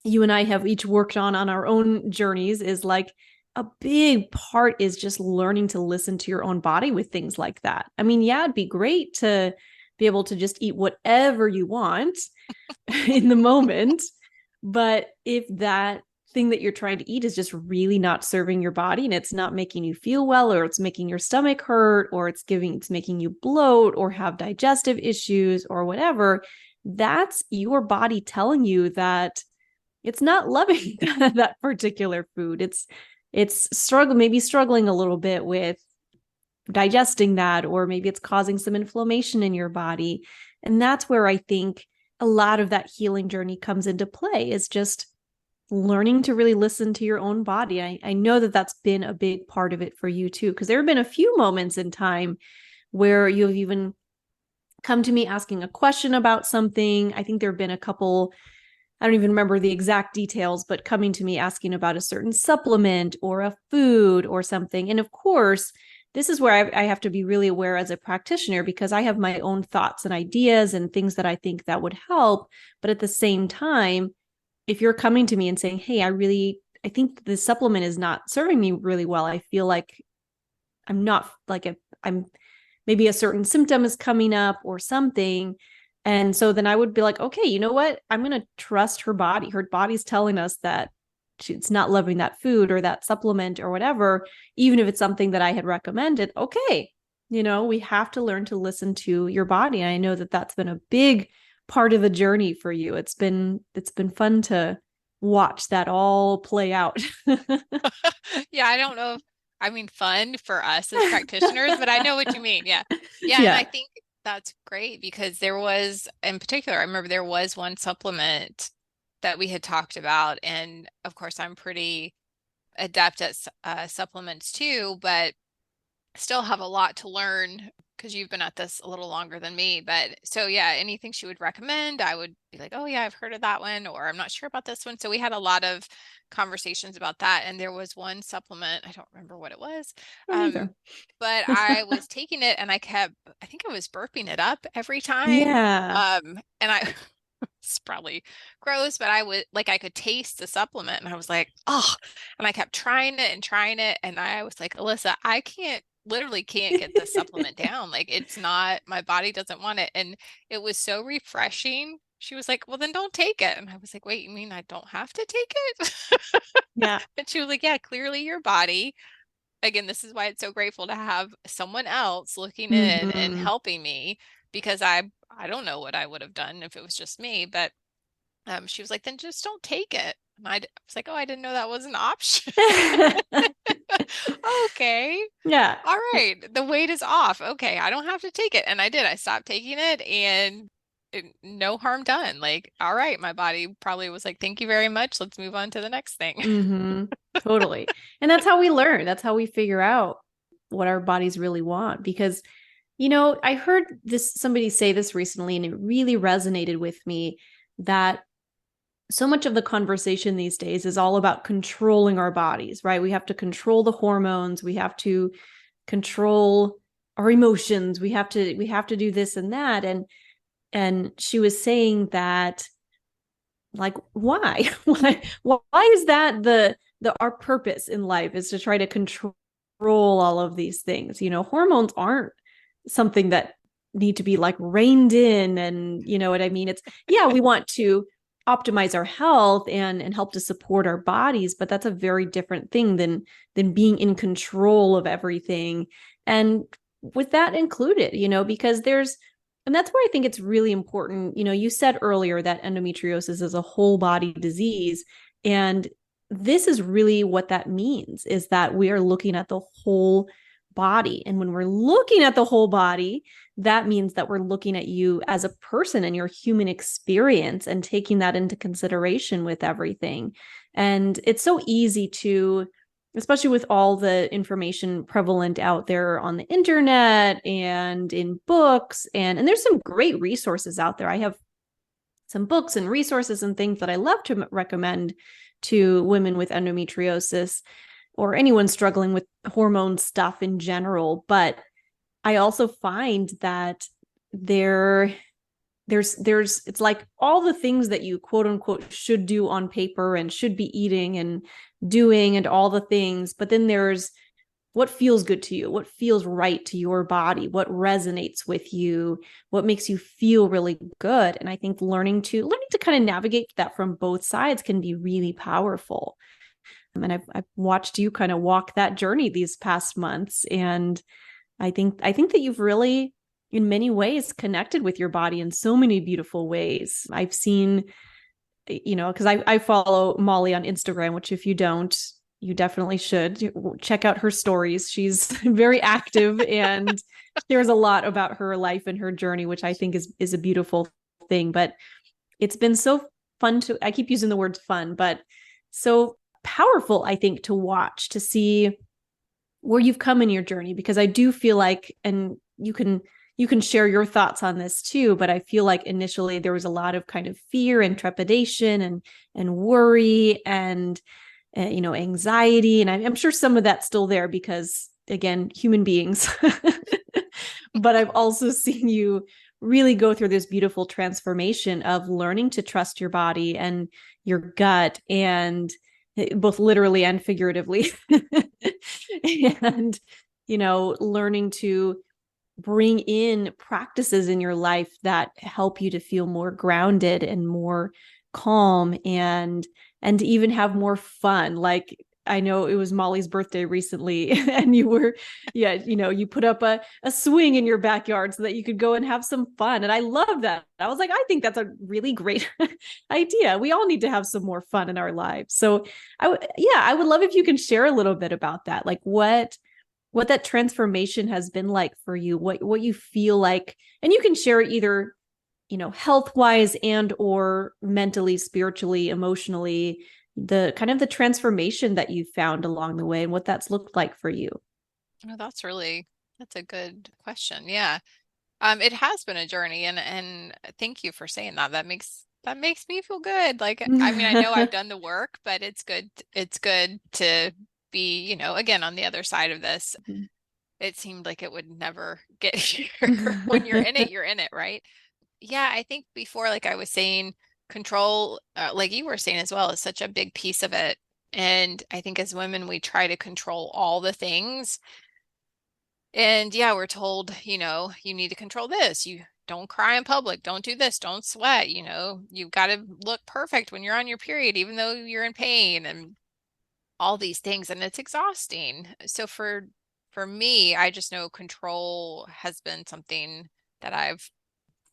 you and I have each worked on our own journeys, is like a big part is just learning to listen to your own body with things like that. I mean, yeah, it'd be great to be able to just eat whatever you want in the moment. But if that thing that you're trying to eat is just really not serving your body and it's not making you feel well, or it's making your stomach hurt, or it's making you bloat or have digestive issues or whatever, that's your body telling you that it's not loving that particular food. It's struggling a little bit with digesting that, or maybe it's causing some inflammation in your body. And that's where I think a lot of that healing journey comes into play, is just learning to really listen to your own body. I know that that's been a big part of it for you too, because there have been a few moments in time where you've even come to me asking a question about something. I think there have been a couple, I don't even remember the exact details, but coming to me asking about a certain supplement or a food or something. And of course, this is where I have to be really aware as a practitioner, because I have my own thoughts and ideas and things that I think that would help. But at the same time, if you're coming to me and saying, hey, I think this supplement is not serving me really well, I feel like I'm not like I'm maybe a certain symptom is coming up or something. And so then I would be like, okay, you know what? I'm going to trust her body. Her body's telling us that it's not loving that food or that supplement or whatever, even if it's something that I had recommended. Okay, we have to learn to listen to your body. And I know that that's been a big part of the journey for you. It's been fun to watch that all play out. Yeah, I don't know if, I mean, fun for us as practitioners, but I know what you mean. Yeah. Yeah. And I Yeah. think that's great because there was, in particular, I remember there was one supplement that we had talked about. And of course, I'm pretty adept at supplements too, but still have a lot to learn because you've been at this a little longer than me. But so yeah, anything she would recommend, I would be like, oh yeah, I've heard of that one, or I'm not sure about this one. So we had a lot of conversations about that. And there was one supplement, I don't remember what it was. I don't either. But I was taking it and I think I was burping it up every time. Yeah. And I it's probably gross, but I could taste the supplement and I was like, oh, and I kept trying it and trying it. And I was like, Alyssa, I literally can't get this supplement down. Like it's not, my body doesn't want it. And it was so refreshing. She was like, well, then don't take it. And I was like, wait, you mean I don't have to take it? Yeah. And she was like, yeah, clearly your body, again, this is why it's so grateful to have someone else looking in and Mm-hmm. helping me because I don't know what I would have done if it was just me, but she was like, then just don't take it. And I was like, oh, I didn't know that was an option. Okay. Yeah. All right. The weight is off. Okay. I don't have to take it. And I did. I stopped taking it and no harm done. Like, all right. My body probably was like, thank you very much. Let's move on to the next thing. Totally. And that's how we learn. That's how we figure out what our bodies really want. Because, I heard somebody say this recently, and it really resonated with me that so much of the conversation these days is all about controlling our bodies, right? We have to control the hormones, we have to control our emotions, we have to do this and that. And she was saying that, like, why? Why is that the our purpose in life is to try to control all of these things? Hormones aren't something that need to be like reined in, and you know what I mean? It's, yeah, we want to optimize our health and help to support our bodies, but that's a very different thing than being in control of everything. And with that included, because and that's where I think it's really important. You said earlier that endometriosis is a whole body disease. And this is really what that means, is that we are looking at the whole body. And when we're looking at the whole body, that means that we're looking at you as a person and your human experience and taking that into consideration with everything. And it's so easy to, especially with all the information prevalent out there on the internet and in books, and there's some great resources out there. I have some books and resources and things that I love to recommend to women with endometriosis or anyone struggling with hormone stuff in general. But I also find that there's it's like all the things that you quote unquote should do on paper and should be eating and doing and all the things, but then there's what feels good to you, what feels right to your body, what resonates with you, what makes you feel really good. And I think learning to kind of navigate that from both sides can be really powerful. And I've watched you kind of walk that journey these past months, and I think that you've really, in many ways, connected with your body in so many beautiful ways. I've seen, because I follow Molly on Instagram, which if you don't, you definitely should check out her stories. She's very active and shares a lot about her life and her journey, which I think is a beautiful thing. But it's been so fun I keep using the word fun, but so powerful, I think, to watch, to see where you've come in your journey, because I do feel like, and you can share your thoughts on this too, but I feel like initially there was a lot of kind of fear and trepidation and worry and anxiety, and I'm sure some of that's still there because, again, human beings. But I've also seen you really go through this beautiful transformation of learning to trust your body and your gut, and both literally and figuratively. And learning to bring in practices in your life that help you to feel more grounded and more calm, and to even have more fun. Like, I know it was Molly's birthday recently and you put up a swing in your backyard so that you could go and have some fun. And I love that. I was like, I think that's a really great idea. We all need to have some more fun in our lives. So I would love if you can share a little bit about that. Like what that transformation has been like for you, what you feel like, and you can share either, health wise and or mentally, spiritually, emotionally, the kind of the transformation that you found along the way and what that's looked like for you. Oh, that's a good question. Yeah. It has been a journey, and thank you for saying that. That makes me feel good. Like, I mean, I know I've done the work, but it's good to be, again, on the other side of this. It seemed like it would never get here. When you're in it, you're in it, right? Yeah, I think before, like I was saying, control, like you were saying as well, is such a big piece of it. And I think as women, we try to control all the things. And yeah, we're told, you need to control this. You don't cry in public, don't do this, don't sweat, you've got to look perfect when you're on your period, even though you're in pain, and all these things. And it's exhausting. So for me, I just know control has been something that I've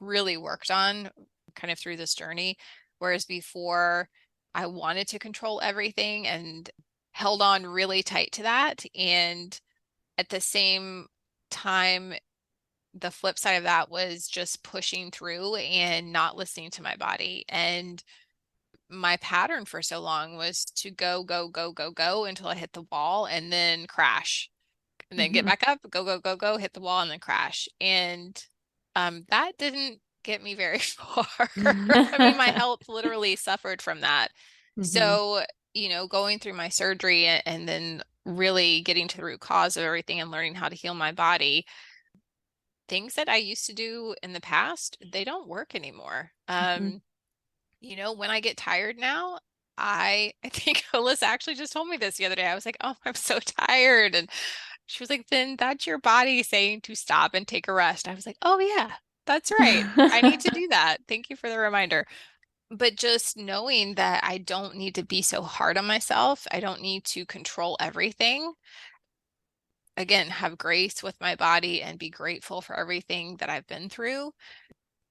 really worked on kind of through this journey. Whereas before I wanted to control everything and held on really tight to that. And at the same time, the flip side of that was just pushing through and not listening to my body. And my pattern for so long was to go, go, go, go, go until I hit the wall and then crash and then get back up, go, go, go, go, hit the wall and then crash. And that didn't get me very far. I mean, my health literally suffered from that. So, going through my surgery and then really getting to the root cause of everything and learning how to heal my body, things that I used to do in the past, they don't work anymore. When I get tired now, I think Alyssa actually just told me this the other day. I was like, oh, I'm so tired. And she was like, then that's your body saying to stop and take a rest. I was like, oh yeah, that's right. I need to do that. Thank you for the reminder. But just knowing that I don't need to be so hard on myself. I don't need to control everything. Again, have grace with my body and be grateful for everything that I've been through.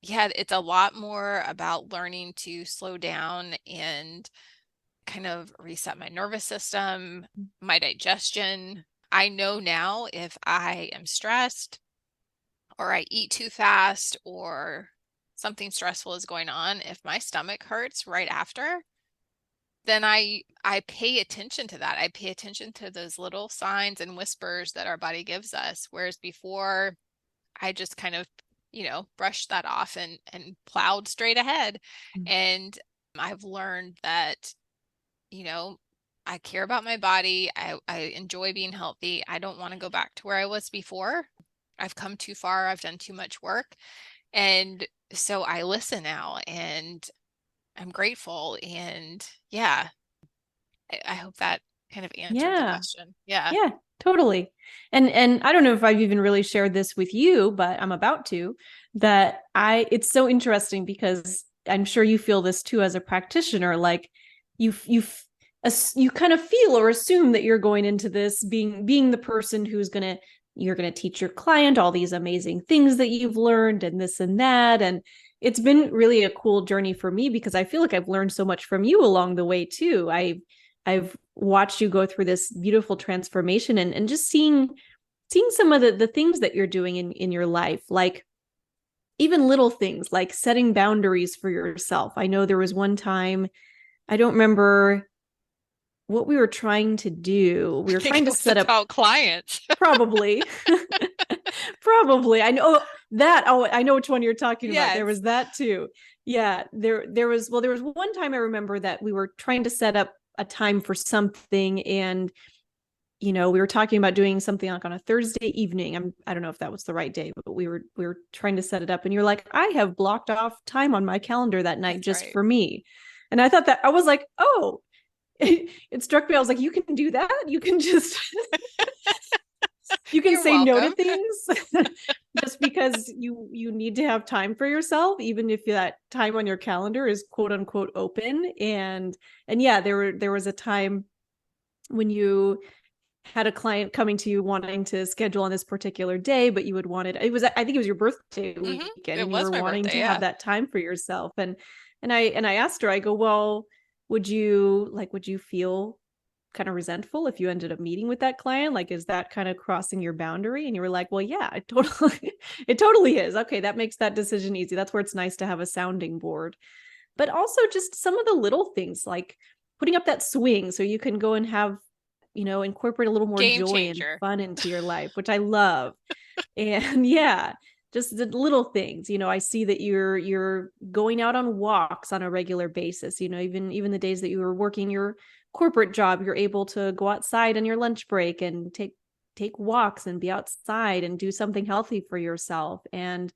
Yeah, it's a lot more about learning to slow down and kind of reset my nervous system, my digestion. I know now if I am stressed or I eat too fast or something stressful is going on, if my stomach hurts right after, then I pay attention to that. I pay attention to those little signs and whispers that our body gives us. Whereas before I just kind of, brushed that off and plowed straight ahead. And I've learned that, I care about my body. I enjoy being healthy. I don't want to go back to where I was before. I've come too far. I've done too much work. And so I listen now and I'm grateful. And yeah, I hope that kind of answered the question. Yeah. Yeah, totally. And I don't know if I've even really shared this with you, but I'm about to, that it's so interesting because I'm sure you feel this too as a practitioner, like you kind of feel or assume that you're going into this being the person you're going to teach your client all these amazing things that you've learned and this and that. And it's been really a cool journey for me because I feel like I've learned so much from you along the way too. I've watched you go through this beautiful transformation and just seeing some of the things that you're doing in your life, like even little things like setting boundaries for yourself. I know there was one time, I don't remember what we were trying to do. We were trying to set up clients. Probably. Probably. I know that. Oh, I know which one you're talking about. There was that too. Yeah. There was one time I remember that we were trying to set up a time for something, and we were talking about doing something like on a Thursday evening. I don't know if that was the right day, but we were trying to set it up, and you're like, I have blocked off time on my calendar that night for me. And I thought that, I was like, oh, it struck me. I was like, you can do that. You can just you can You're say welcome. no to things just because you need to have time for yourself, even if that time on your calendar is quote unquote open. And yeah, there was a time when you had a client coming to you wanting to schedule on this particular day, but you I think it was your birthday weekend, and you were wanting to have that time for yourself. And I asked her, I go, well, would you feel kind of resentful if you ended up meeting with that client? Like, is that kind of crossing your boundary? And you were like, well, yeah, it totally is. Okay, that makes that decision easy. That's where it's nice to have a sounding board. But also just some of the little things, like putting up that swing so you can go and have, incorporate a little more joy and fun into your life, which I love. And yeah, just the little things. I see that you're going out on walks on a regular basis. Even the days that you were working your corporate job, you're able to go outside on your lunch break and take walks and be outside and do something healthy for yourself. And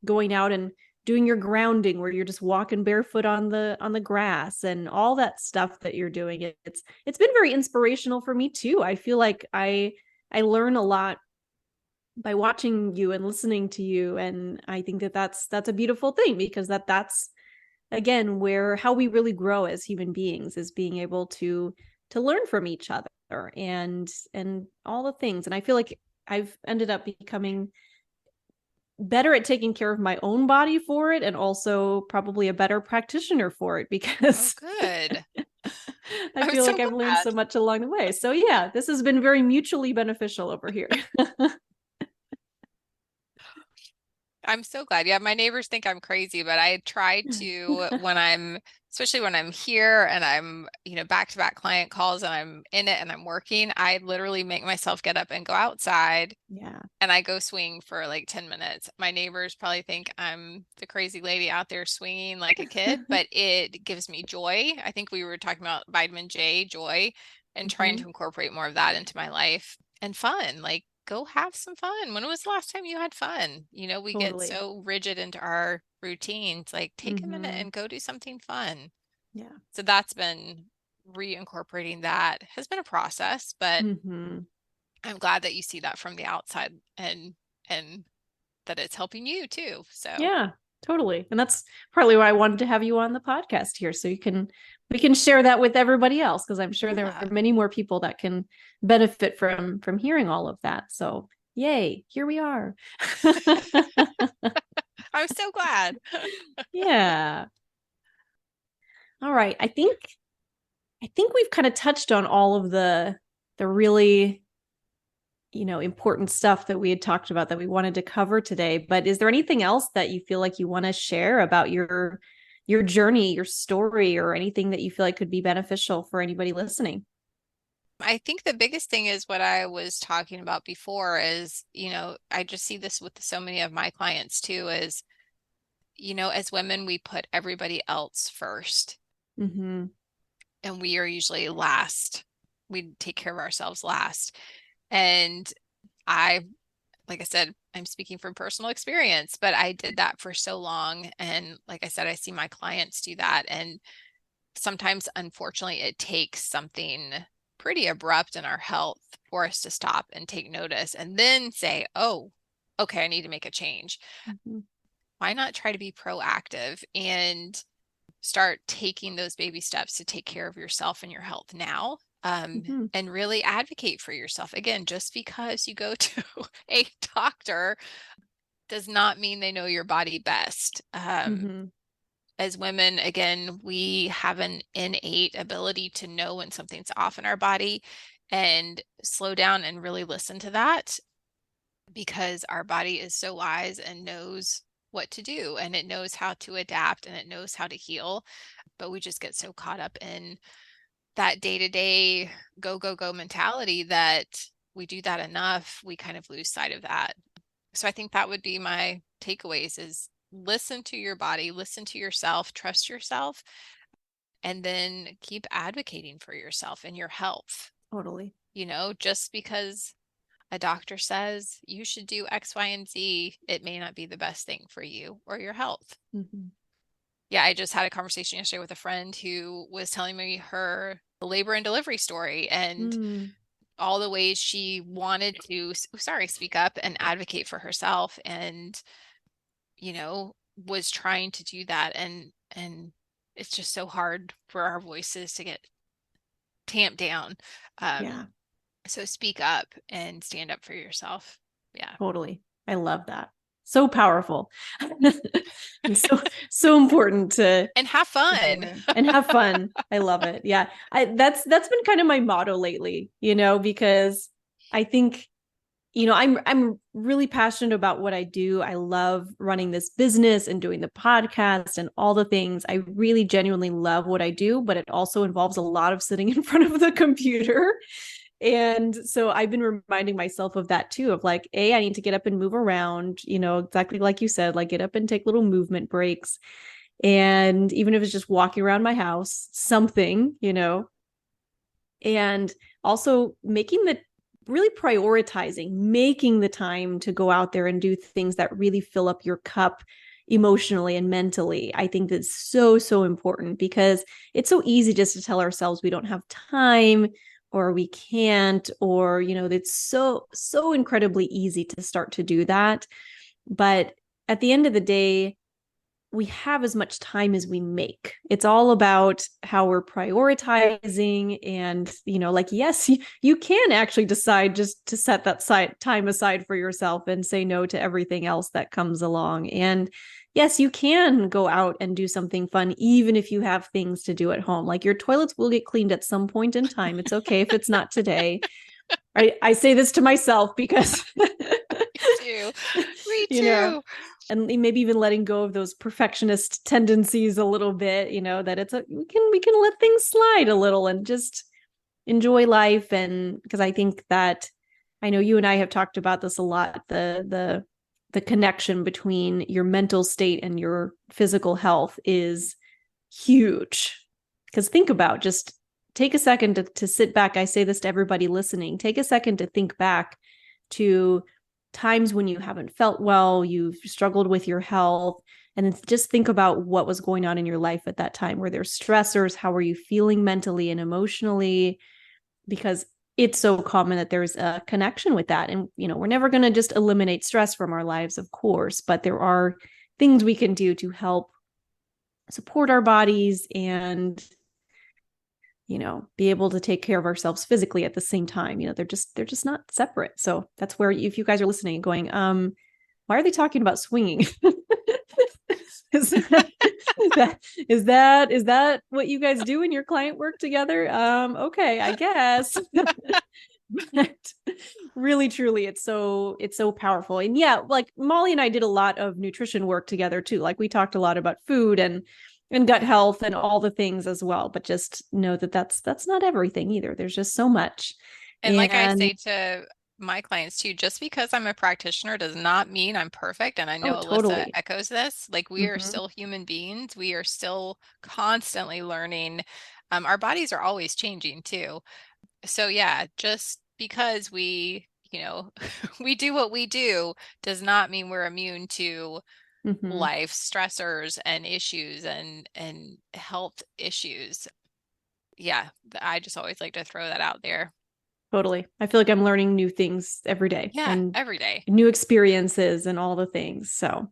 going out and doing your grounding, where you're just walking barefoot on the grass, and all that stuff that you're doing. It's been very inspirational for me too. I feel like I learn a lot by watching you and listening to you. And I think that's a beautiful thing, because that's again how we really grow as human beings, is being able to learn from each other and all the things. And I feel like I've ended up becoming better at taking care of my own body for it, and also probably a better practitioner for it, Oh, because good. I I'm feel so like I've learned glad. so much along the way. So yeah, this has been very mutually beneficial over here. I'm so glad. Yeah, my neighbors think I'm crazy, but I try to when especially when I'm here and I'm, back-to-back client calls and I'm in it and I'm working, I literally make myself get up and go outside Yeah. and I go swing for like 10 minutes. My neighbors probably think I'm the crazy lady out there swinging like a kid, but it gives me joy. I think we were talking about vitamin J, joy, and trying Mm-hmm. to incorporate more of that into my life and fun. Like, go have some fun. When was the last time you had fun? We get Totally. so rigid into our routines. Like, take a minute Mm-hmm. and go do something fun. Yeah. So that's been reincorporating that has been a process, but Mm-hmm. I'm glad that you see that from the outside and that it's helping you too. So Yeah, totally. And that's partly why I wanted to have you on the podcast here, so we can share that with everybody else, because I'm sure there yeah, are many more people that can benefit from hearing all of that. So, yay, here we are. I'm so glad. Yeah. All right. I think we've kind of touched on all of the really, important stuff that we had talked about that we wanted to cover today. But is there anything else that you feel like you want to share about your journey, your story, or anything that you feel like could be beneficial for anybody listening? I think the biggest thing is what I was talking about before is, I just see this with so many of my clients too, is, as women, we put everybody else first Mm-hmm. and we are usually last. We take care of ourselves last. And I like I said, I'm speaking from personal experience, but I did that for so long. And like I said, I see my clients do that. And sometimes, unfortunately, it takes something pretty abrupt in our health for us to stop and take notice and then say, oh, okay, I need to make a change. Mm-hmm. Why not try to be proactive and start taking those baby steps to take care of yourself and your health now? Mm-hmm. And really advocate for yourself. Again, just because you go to a doctor does not mean they know your body best. Mm-hmm. As women, again, we have an innate ability to know when something's off in our body and slow down and really listen to that, because our body is so wise and knows what to do and it knows how to adapt and it knows how to heal. But we just get so caught up in that day-to-day go, go, go mentality that we do that enough, we kind of lose sight of that. So I think that would be my takeaways is listen to your body, listen to yourself, trust yourself, and then keep advocating for yourself and your health. Totally. Just because a doctor says you should do X, Y, and Z, it may not be the best thing for you or your health. Mm-hmm. Yeah, I just had a conversation yesterday with a friend who was telling me her labor and delivery story and Mm. all the ways she wanted to, speak up and advocate for herself and, was trying to do that. And it's just so hard for our voices to get tamped down. Yeah, So speak up and stand up for yourself. Yeah. totally. I love that. So powerful. And so important And have to fun. hear and have fun. I love it. Yeah. That's been kind of my motto lately, because I think, I'm really passionate about what I do. I love running this business and doing the podcast and all the things. I really genuinely love what I do, but it also involves a lot of sitting in front of the computer. And so I've been reminding myself of that too, of like, I need to get up and move around, exactly like you said, like get up and take little movement breaks. And even if it's just walking around my house, something, and also really prioritizing, making the time to go out there and do things that really fill up your cup emotionally and mentally. I think that's so, so important, because it's so easy just to tell ourselves we don't have time or we can't, or, it's so, so incredibly easy to start to do that. But at the end of the day, we have as much time as we make. It's all about how we're prioritizing. And, like, yes, you can actually decide just to set that time aside for yourself and say no to everything else that comes along. And yes, you can go out and do something fun, even if you have things to do at home. Like, your toilets will get cleaned at some point in time. It's okay if it's not today. I say this to myself because Me too. Me you know, too. and maybe even letting go of those perfectionist tendencies a little bit, that we can let things slide a little and just enjoy life. And because I think that, I know you and I have talked about this a lot, the connection between your mental state and your physical health is huge. Because think about, just take a second to sit back. I say this to everybody listening. Take a second to think back to times when you haven't felt well, you've struggled with your health, and then just think about what was going on in your life at that time. Were there stressors? How were you feeling mentally and emotionally? Because it's so common that there's a connection with that. And, we're never going to just eliminate stress from our lives, of course, but there are things we can do to help support our bodies and, be able to take care of ourselves physically at the same time. They're just not separate. So that's where, if you guys are listening and going, why are they talking about swinging? is that what you guys do in your client work together? Okay, I guess. But really, truly, it's so powerful. And yeah, like Molly and I did a lot of nutrition work together too. Like, we talked a lot about food and gut health and all the things as well. But just know that that's not everything either. There's just so much. And like I say to my clients too, just because I'm a practitioner does not mean I'm perfect. And I Oh, know Alyssa totally. echoes this. Like, we are Mm-hmm. still human beings. We are still constantly learning. Our bodies are always changing too. So yeah, just because we do what we do does not mean we're immune to Mm-hmm. life stressors and issues and health issues. Yeah, I just always like to throw that out there. Totally. I feel like I'm learning new things every day Yeah, and every day. new experiences and all the things. So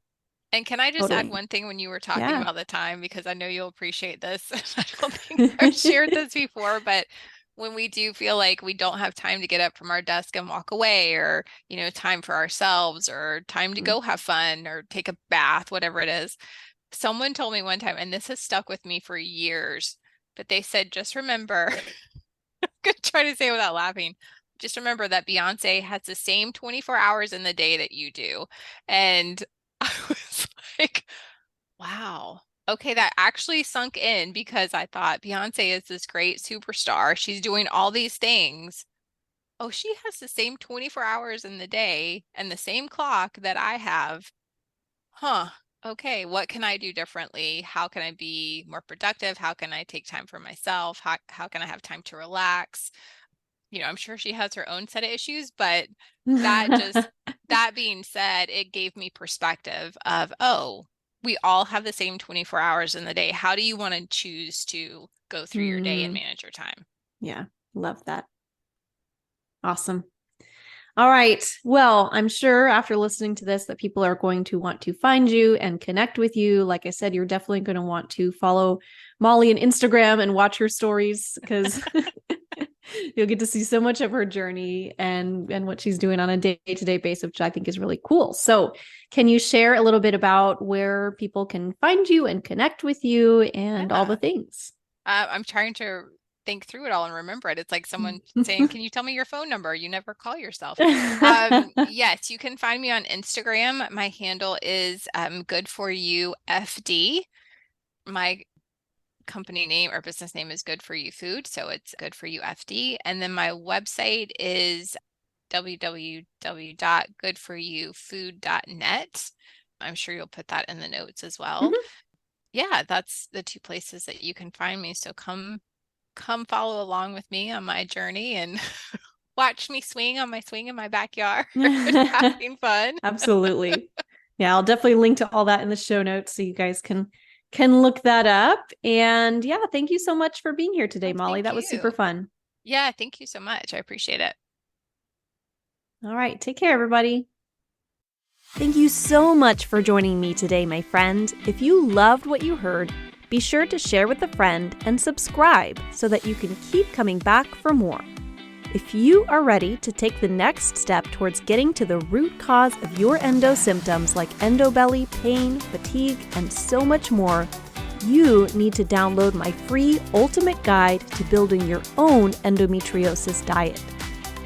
And can I just add totally. one thing when you were talking Yeah. about the time, because I know you'll appreciate this. I don't think I've shared this before, but when we do feel like we don't have time to get up from our desk and walk away, or, time for ourselves, or time to go have fun or take a bath, whatever it is. Someone told me one time, and this has stuck with me for years, but they said, just remember, I'm going to try to say it without laughing. Just remember that Beyonce has the same 24 hours in the day that you do. And I was like, wow. Okay, that actually sunk in, because I thought Beyonce is this great superstar. She's doing all these things. Oh, she has the same 24 hours in the day and the same clock that I have. Huh. Okay, what can I do differently? How can I be more productive? How can I take time for myself? How can I have time to relax? I'm sure she has her own set of issues, but that just, that being said, it gave me perspective of, oh, we all have the same 24 hours in the day. How do you want to choose to go through your day and Mm, manage your time? yeah. Love that. Awesome. All right. Well, I'm sure after listening to this that people are going to want to find you and connect with you. Like I said, you're definitely going to want to follow Molly on Instagram and watch her stories, because you'll get to see so much of her journey and what she's doing on a day-to-day basis, which I think is really cool. So, can you share a little bit about where people can find you and connect with you and all the Yeah. things? I'm trying to think through it all and remember it. It's like someone saying, can you tell me your phone number? You never call yourself. Yes, you can find me on Instagram. My handle is good for you FD. My company name or business name is Good for You Food, so it's Good for You FD. And then my website is www.goodforYouFood.net. I'm sure you'll put that in the notes as well. Mhm. Yeah, that's the two places that you can find me. So come follow along with me on my journey and watch me swing on my swing in my backyard, having fun. Absolutely. Yeah, I'll definitely link to all that in the show notes so you guys can look that up. And yeah, thank you so much for being here today, Oh, Molly. thank That was super you. fun. Yeah, thank you so much. I appreciate it. All right, take care, everybody. Thank you so much for joining me today, my friend. If you loved what you heard, be sure to share with a friend and subscribe so that you can keep coming back for more. If you are ready to take the next step towards getting to the root cause of your endo symptoms like endobelly, pain, fatigue, and so much more, you need to download my free ultimate guide to building your own endometriosis diet.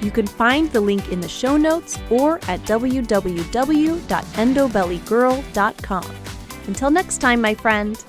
You can find the link in the show notes or at www.endobellygirl.com. Until next time, my friend.